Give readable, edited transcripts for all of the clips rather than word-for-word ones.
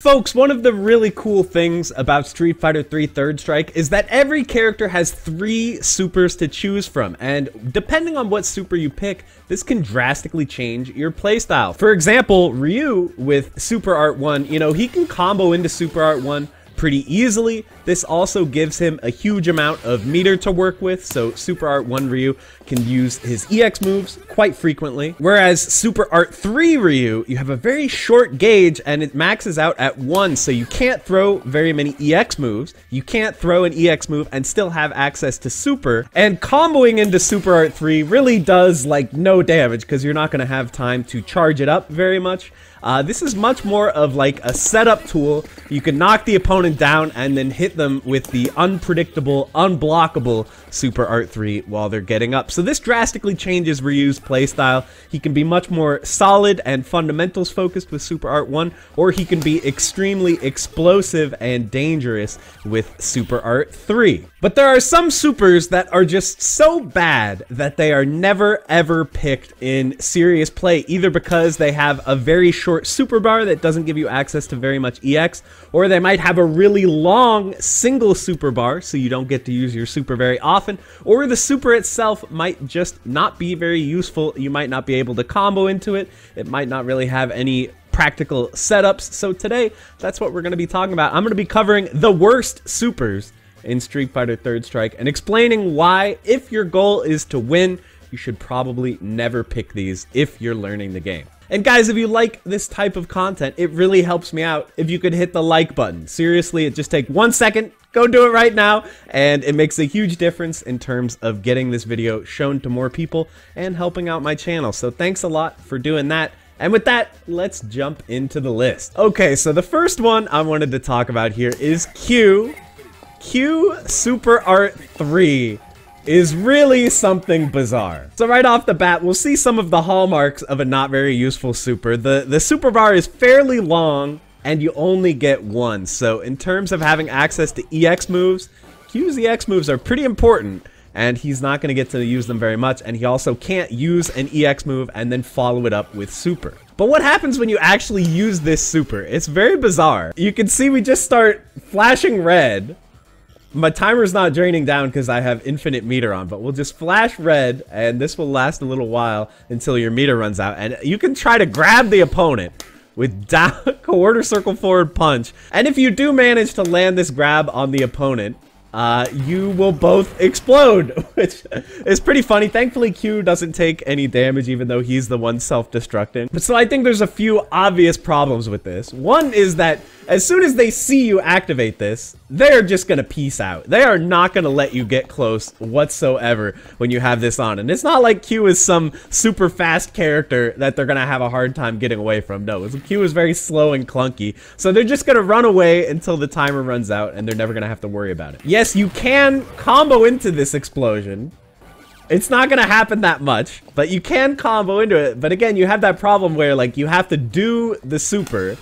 Folks, one of the really cool things about Street Fighter 3 Third Strike is that every character has 3 supers to choose from, and depending on what super you pick, this can drastically change your playstyle. For example, Ryu with Super Art 1, he can combo into Super Art 1 pretty easily. This also gives him a huge amount of meter to work with, so Super Art 1 Ryu can use his EX moves quite frequently. Whereas Super Art 3 Ryu, you have a very short gauge and it maxes out at 1, so you can't throw very many EX moves. You can't throw an EX move and still have access to super. And comboing into Super Art 3 really does like no damage because you're not going to have time to charge it up very much. This is much more of like a setup tool. You can knock the opponent down and then hit them with the unpredictable, unblockable Super Art 3 while they're getting up. So this drastically changes Ryu's playstyle. He can be much more solid and fundamentals focused with Super Art 1, or he can be extremely explosive and dangerous with Super Art 3. But there are some supers that are just so bad that they are never ever picked in serious play, either because they have a very short super bar that doesn't give you access to very much EX, or they might have a really long single super bar so you don't get to use your super very often, or the super itself might just not be very useful. You might not be able to combo into it. It might not really have any practical setups. So today, that's what we're going to be talking about. I'm going to be covering the worst supers in Street Fighter Third Strike and explaining why, if your goal is to win, you should probably never pick these if you're learning the game. And guys, if you like this type of content, it really helps me out if you could hit the like button. Seriously, it just takes 1 second. Go do it right now, and it makes a huge difference in terms of getting this video shown to more people and helping out my channel. So thanks a lot for doing that. And with that, let's jump into the list. Okay, so the first one I wanted to talk about here is Q. Q Super Art 3 is really something bizarre. So right off the bat, we'll see some of the hallmarks of a not very useful super. The super bar is fairly long, and you only get 1. So in terms of having access to EX moves, Q's EX moves are pretty important, and he's not going to get to use them very much, and he also can't use an EX move and then follow it up with super. But what happens when you actually use this super? It's very bizarre. You can see we just start flashing red. My timer's not draining down because I have infinite meter on, but we'll just flash red, and this will last a little while until your meter runs out. And you can try to grab the opponent with down quarter circle forward punch. And if you do manage to land this grab on the opponent, you will both explode, which is pretty funny. Thankfully, Q doesn't take any damage, even though he's the one self-destructing. But so I think there's a few obvious problems with this. One is that as soon as they see you activate this, they're just gonna peace out. They are not gonna let you get close whatsoever when you have this on. And it's not like Q is some super fast character that they're gonna have a hard time getting away from. No, Q is very slow and clunky. So they're just gonna run away until the timer runs out, and they're never gonna have to worry about it. Yes, you can combo into this explosion. It's not gonna happen that much, but you can combo into it. But again, you have that problem where like you have to do the super,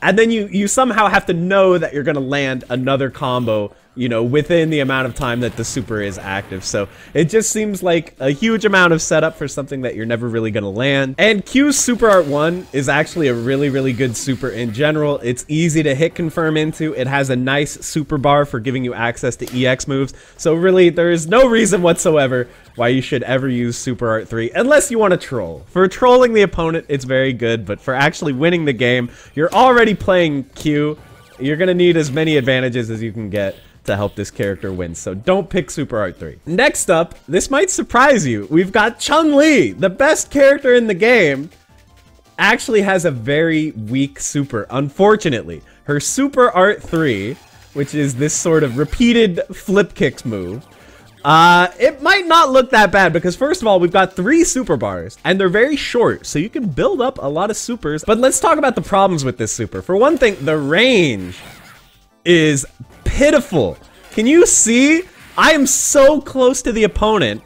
and then you somehow have to know that you're gonna land another combo, within the amount of time that the super is active. So it just seems like a huge amount of setup for something that you're never really gonna land. And Q's Super Art 1 is actually a really, really good super in general. It's easy to hit confirm into. It has a nice super bar for giving you access to EX moves. So really, there is no reason whatsoever why you should ever use Super Art 3, unless you want to troll. For trolling the opponent, it's very good, but for actually winning the game, you're already playing Q. You're gonna need as many advantages as you can get to help this character win, so don't pick Super Art 3. Next up, this might surprise you, we've got Chun Li, the best character in the game, actually has a very weak super, unfortunately. Her Super Art 3, which is this sort of repeated flip kicks move, it might not look that bad because first of all, we've got 3 super bars and they're very short, so you can build up a lot of supers. But let's talk about the problems with this super. For one thing, the range is pitiful. Can you see? I am so close to the opponent,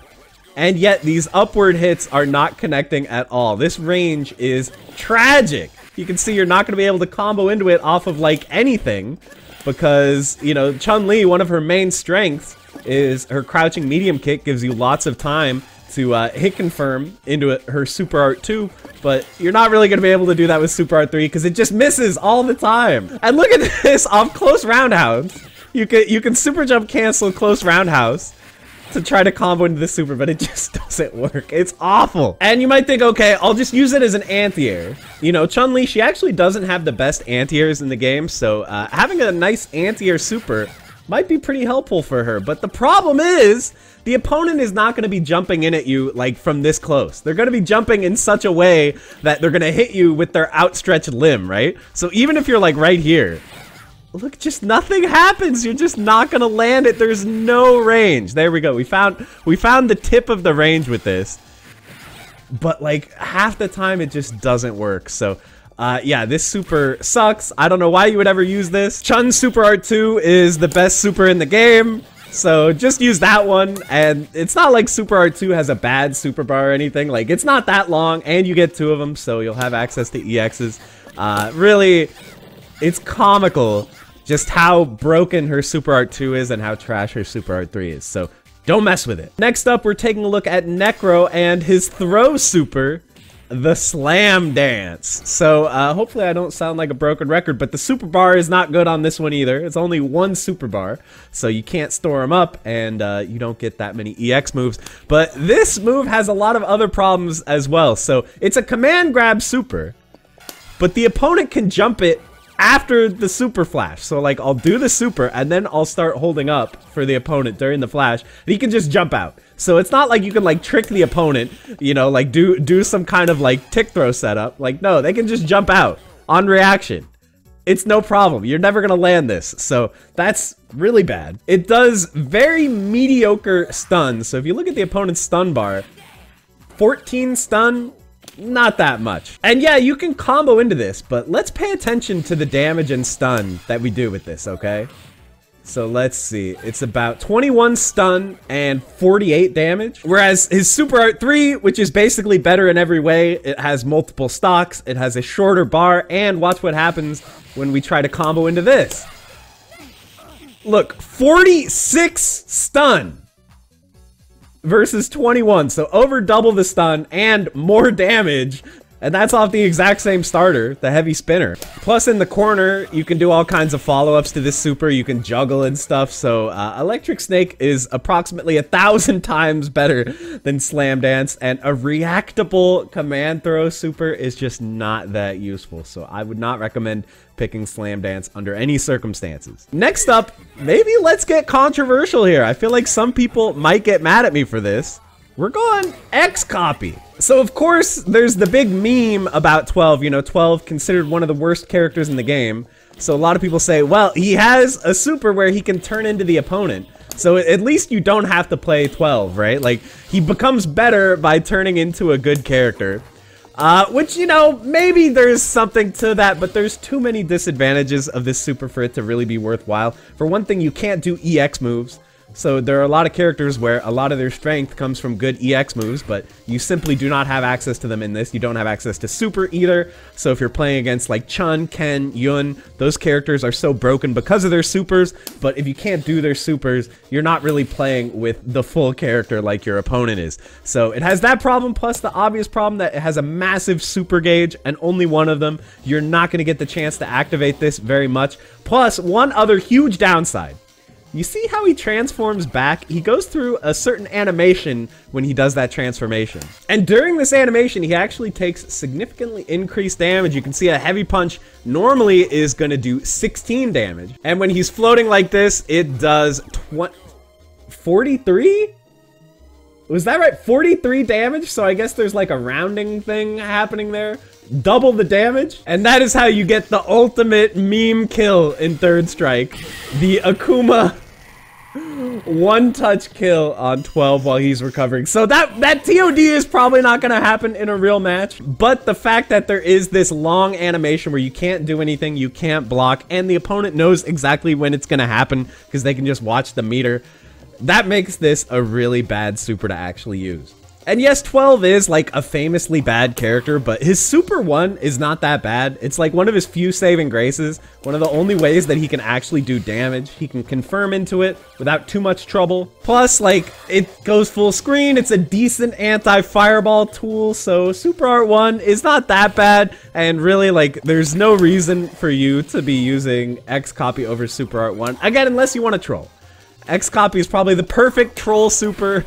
and yet these upward hits are not connecting at all. This range is tragic. You can see you're not going to be able to combo into it off of like anything because, Chun Li, one of her main strengths is her crouching medium kick gives you lots of time to hit confirm into her Super Art 2, but you're not really going to be able to do that with Super Art 3 because it just misses all the time. And look at this, off close roundhouse. You can super jump cancel close roundhouse to try to combo into the super, but it just doesn't work. It's awful. And you might think, okay, I'll just use it as an anti-air. You know, Chun Li, she actually doesn't have the best anti-airs in the game, so having a nice anti-air super might be pretty helpful for her. But the problem is, the opponent is not going to be jumping in at you like from this close. They're going to be jumping in such a way that they're going to hit you with their outstretched limb, right? So even if you're like right here, look, just nothing happens. You're just not gonna land it. There's no range. There we go. We found the tip of the range with this. But like half the time it just doesn't work. So yeah, this super sucks. I don't know why you would ever use this. Chun's Super Art 2 is the best super in the game. So just use that one. And it's not like Super Art 2 has a bad super bar or anything. Like it's not that long and you get 2 of them. So you'll have access to EXs. Really, it's comical just how broken her Super Art 2 is and how trash her Super Art 3 is. So don't mess with it. Next up, we're taking a look at Necro and his throw super, the Slam Dance. So hopefully I don't sound like a broken record, but the super bar is not good on this one either. It's only 1 super bar, so you can't store them up and you don't get that many EX moves. But this move has a lot of other problems as well. So it's a command grab super, but the opponent can jump it after the super flash. So like I'll do the super and then I'll start holding up for the opponent during the flash and he can just jump out. So it's not like you can like trick the opponent, you know, like do some kind of like tick throw setup. Like no, they can just jump out on reaction. It's no problem. You're never gonna land this. So that's really bad. It does very mediocre stun. So if you look at the opponent's stun bar, 14 stun, not that much. And yeah, you can combo into this, but let's pay attention to the damage and stun that we do with this, okay? So let's see. It's about 21 stun and 48 damage. Whereas his Super Art 3, which is basically better in every way, it has multiple stocks, it has a shorter bar, and watch what happens when we try to combo into this. Look, 46 stun versus 21, so over double the stun and more damage, and that's off the exact same starter, the heavy spinner. Plus in the corner, you can do all kinds of follow-ups to this super, you can juggle and stuff, so Electric Snake is approximately 1,000 times better than Slam Dance, and a reactable command throw super is just not that useful, so I would not recommend picking Slam Dance under any circumstances. Next up, maybe let's get controversial here. I feel like some people might get mad at me for this. We're going X copy. So of course, there's the big meme about 12, you know, 12 considered one of the worst characters in the game. So a lot of people say, well, he has a super where he can turn into the opponent. So at least you don't have to play 12, right? Like, he becomes better by turning into a good character. Which, you know, maybe there's something to that, but there's too many disadvantages of this super for it to really be worthwhile. For one thing, you can't do EX moves. So there are a lot of characters where a lot of their strength comes from good EX moves, but you simply do not have access to them in this. You don't have access to super either. So if you're playing against like Chun, Ken, Yun, those characters are so broken because of their supers, but if you can't do their supers, you're not really playing with the full character like your opponent is. So it has that problem, plus the obvious problem that it has a massive super gauge and only one of them. You're not going to get the chance to activate this very much. Plus, one other huge downside. You see how he transforms back? He goes through a certain animation when he does that transformation. And during this animation, he actually takes significantly increased damage. You can see a heavy punch normally is going to do 16 damage. And when he's floating like this, it does 43? Was that right? 43 damage? So I guess there's like a rounding thing happening there. Double the damage. And that is how you get the ultimate meme kill in Third Strike. The Akuma one-touch kill on 12 while he's recovering. So that TOD is probably not going to happen in a real match. But the fact that there is this long animation where you can't do anything, you can't block, and the opponent knows exactly when it's going to happen because they can just watch the meter, that makes this a really bad super to actually use. And yes, 12 is like a famously bad character, but his Super 1 is not that bad. It's like one of his few saving graces, one of the only ways that he can actually do damage. He can confirm into it without too much trouble. Plus, like, it goes full screen, it's a decent anti-fireball tool, so Super Art 1 is not that bad, and really, like, there's no reason for you to be using X copy over Super Art 1. Again, unless you want to troll. X copy is probably the perfect troll super,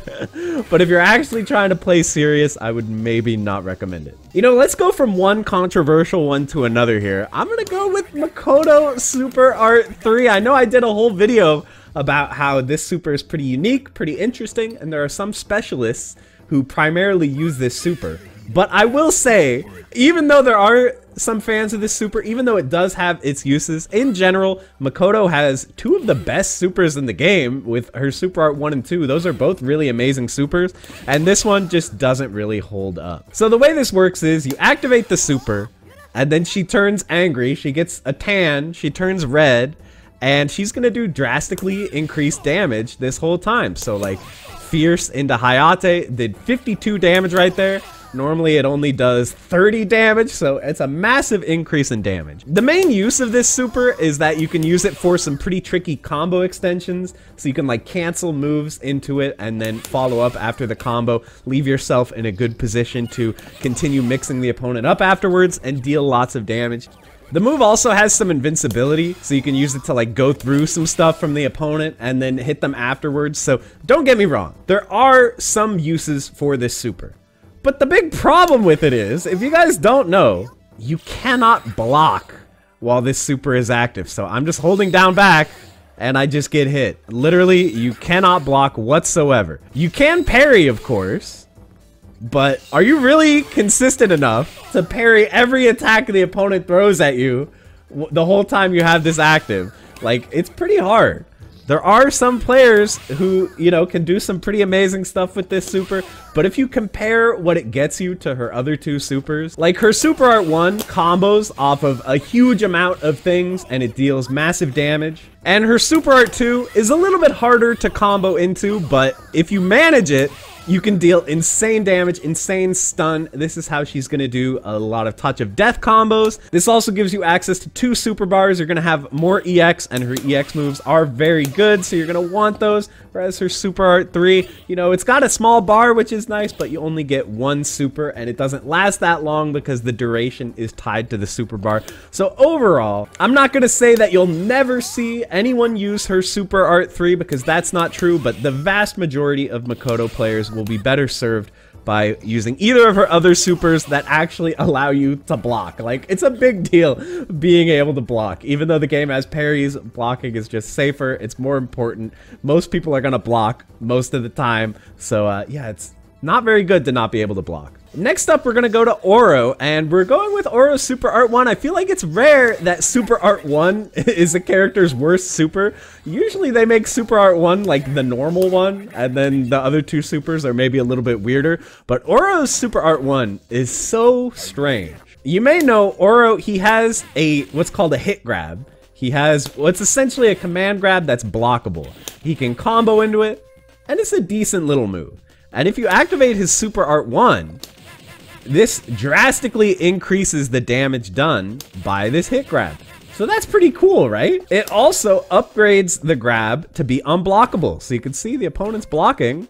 but if you're actually trying to play serious, I would maybe not recommend it. You know, let's go from one controversial one to another here. I'm gonna go with Makoto Super Art 3. I know I did a whole video about how this super is pretty unique, pretty interesting, and there are some specialists who primarily use this super. But I will say, even though there are some fans of this super, even though it does have its uses, in general, Makoto has two of the best supers in the game with her Super Art 1 and 2. Those are both really amazing supers, and this one just doesn't really hold up. So the way this works is you activate the super, and then she turns angry, she gets a tan, she turns red, and she's gonna do drastically increased damage this whole time. So like, Fierce into Hayate did 52 damage right there. Normally it only does 30 damage, so it's a massive increase in damage. The main use of this super is that you can use it for some pretty tricky combo extensions, so you can like cancel moves into it and then follow up after the combo, leave yourself in a good position to continue mixing the opponent up afterwards and deal lots of damage. The move also has some invincibility, so you can use it to like go through some stuff from the opponent and then hit them afterwards. So don't get me wrong, there are some uses for this super. But the big problem with it is, if you guys don't know, you cannot block while this super is active. So I'm just holding down back and I just get hit. Literally, you cannot block whatsoever. You can parry, of course, but are you really consistent enough to parry every attack the opponent throws at you the whole time you have this active? Like, it's pretty hard. There are some players who, you know, can do some pretty amazing stuff with this super, but if you compare what it gets you to her other two supers, like her Super Art 1 combos off of a huge amount of things and it deals massive damage, and her Super Art 2 is a little bit harder to combo into, but if you manage it, you can deal insane damage, insane stun. This is how she's gonna do a lot of touch of death combos. This also gives you access to 2 super bars. You're gonna have more EX, and her EX moves are very good, so you're gonna want those. Whereas her Super Art 3, you know, it's got a small bar, which is nice, but you only get 1 super, and it doesn't last that long because the duration is tied to the super bar. So overall, I'm not gonna say that you'll never see anyone use her Super Art 3 because that's not true, but the vast majority of Makoto players will be better served by using either of her other supers that actually allow you to block. Like, it's a big deal being able to block. Even though the game has parries, blocking is just safer. It's more important. Most people are gonna block most of the time. So yeah, it's not very good to not be able to block. Next up, we're gonna go to Oro, and we're going with Oro's Super Art 1. I feel like it's rare that Super Art 1 is a character's worst super. Usually they make Super Art 1 like the normal one, and then the other 2 supers are maybe a little bit weirder. But Oro's Super Art 1 is so strange. You may know Oro, he has what's called a hit grab. He has what's essentially a command grab that's blockable. He can combo into it, and it's a decent little move. And if you activate his Super Art 1, this drastically increases the damage done by this hit grab. So that's pretty cool, right? It also upgrades the grab to be unblockable. So you can see the opponent's blocking,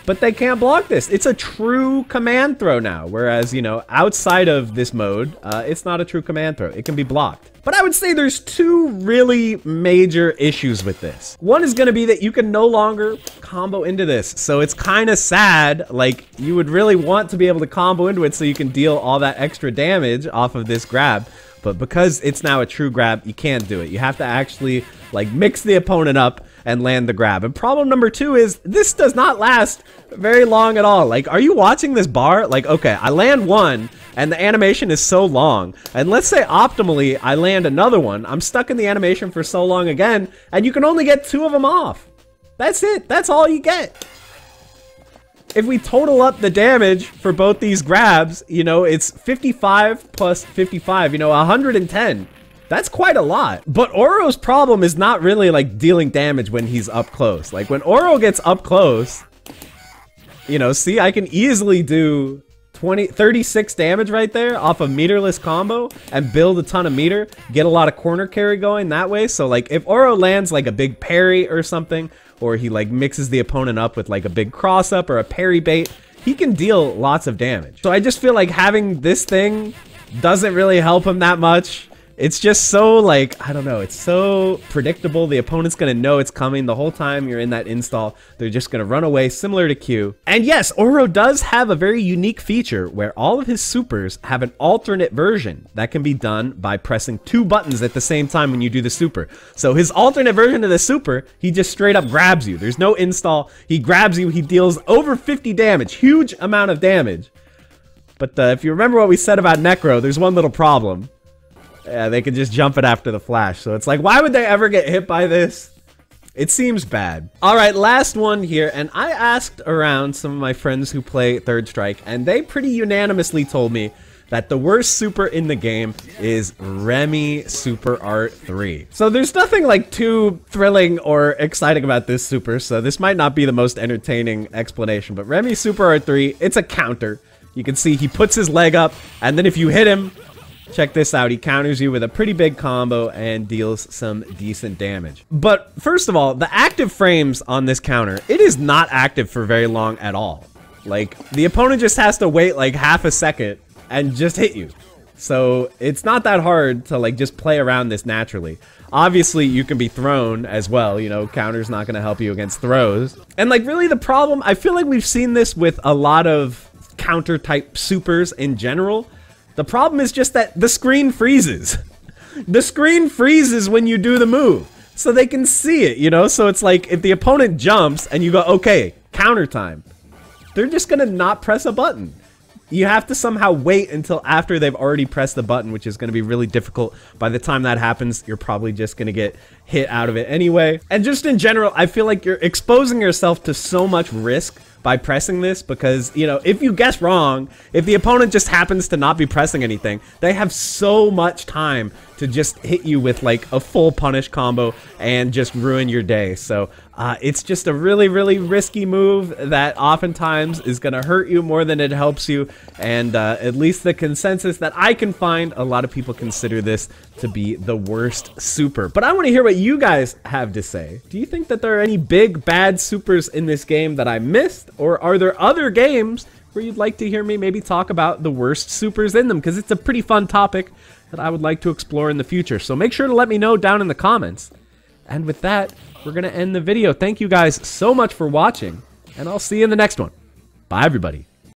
but they can't block this. It's a true command throw now. Whereas, you know, outside of this mode, it's not a true command throw. It can be blocked. But I would say there's 2 really major issues with this. One is gonna be that you can no longer combo into this. So it's kind of sad. Like, you would really want to be able to combo into it so you can deal all that extra damage off of this grab. But because it's now a true grab, you can't do it. You have to actually, like, mix the opponent up and land the grab. And problem number 2 is this does not last very long at all. Like, are you watching this bar? Like, okay, I land one and the animation is so long, and let's say optimally I land another one, I'm stuck in the animation for so long again, and you can only get 2 of them off. That's it. That's all you get. If we total up the damage for both these grabs, you know, it's 55 plus 55, you know, 110. That's quite a lot. But Oro's problem is not really like dealing damage when he's up close. Like, when Oro gets up close, You know, see, I can easily do 36 damage right there off a meterless combo and build a ton of meter, get a lot of corner carry going that way. So like if Oro lands like a big parry or something, or he like mixes the opponent up with like a big cross up or a parry bait, he can deal lots of damage. So I just feel like having this thing doesn't really help him that much. It's just so, like, I don't know, it's so predictable. The opponent's gonna know it's coming the whole time you're in that install. They're just gonna run away, similar to Q. And yes, Oro does have a very unique feature where all of his supers have an alternate version that can be done by pressing 2 buttons at the same time when you do the super. So his alternate version of the super, he just straight up grabs you. There's no install. He grabs you, he deals over 50 damage, huge amount of damage. But if you remember what we said about Necro, there's one little problem. Yeah, they can just jump it after the flash. So it's like, why would they ever get hit by this? It seems bad. All right, last one here. And I asked around some of my friends who play Third Strike, and they pretty unanimously told me that the worst super in the game is Remy Super Art 3. So there's nothing like too thrilling or exciting about this super, so this might not be the most entertaining explanation, but Remy Super Art 3, it's a counter. You can see he puts his leg up, and then if you hit him, check this out, he counters you with a pretty big combo and deals some decent damage. But first of all, the active frames on this counter, it is not active for very long at all. Like, the opponent just has to wait like half a second and just hit you. So it's not that hard to like just play around this naturally. Obviously, you can be thrown as well, you know, counter's not going to help you against throws. And like really the problem, I feel like we've seen this with a lot of counter type supers in general. The problem is just that the screen freezes. The screen freezes when you do the move, so they can see it, you know? So it's like, if the opponent jumps and you go, okay, counter time, they're just gonna not press a button. You have to somehow wait until after they've already pressed the button, which is gonna be really difficult. By the time that happens, you're probably just gonna get hit out of it anyway. And just in general, I feel like you're exposing yourself to so much risk by pressing this, because, you know, if you guess wrong, if the opponent just happens to not be pressing anything, they have so much time to just hit you with like a full punish combo and just ruin your day. So it's just a really, really risky move that oftentimes is going to hurt you more than it helps you. And at least the consensus that I can find, a lot of people consider this to be the worst super. But I want to hear what you guys have to say. Do you think that there are any big bad supers in this game that I missed? Or are there other games where you'd like to hear me maybe talk about the worst supers in them? Because it's a pretty fun topic that I would like to explore in the future. So make sure to let me know down in the comments. And with that, we're going to end the video. Thank you guys so much for watching, and I'll see you in the next one. Bye, everybody.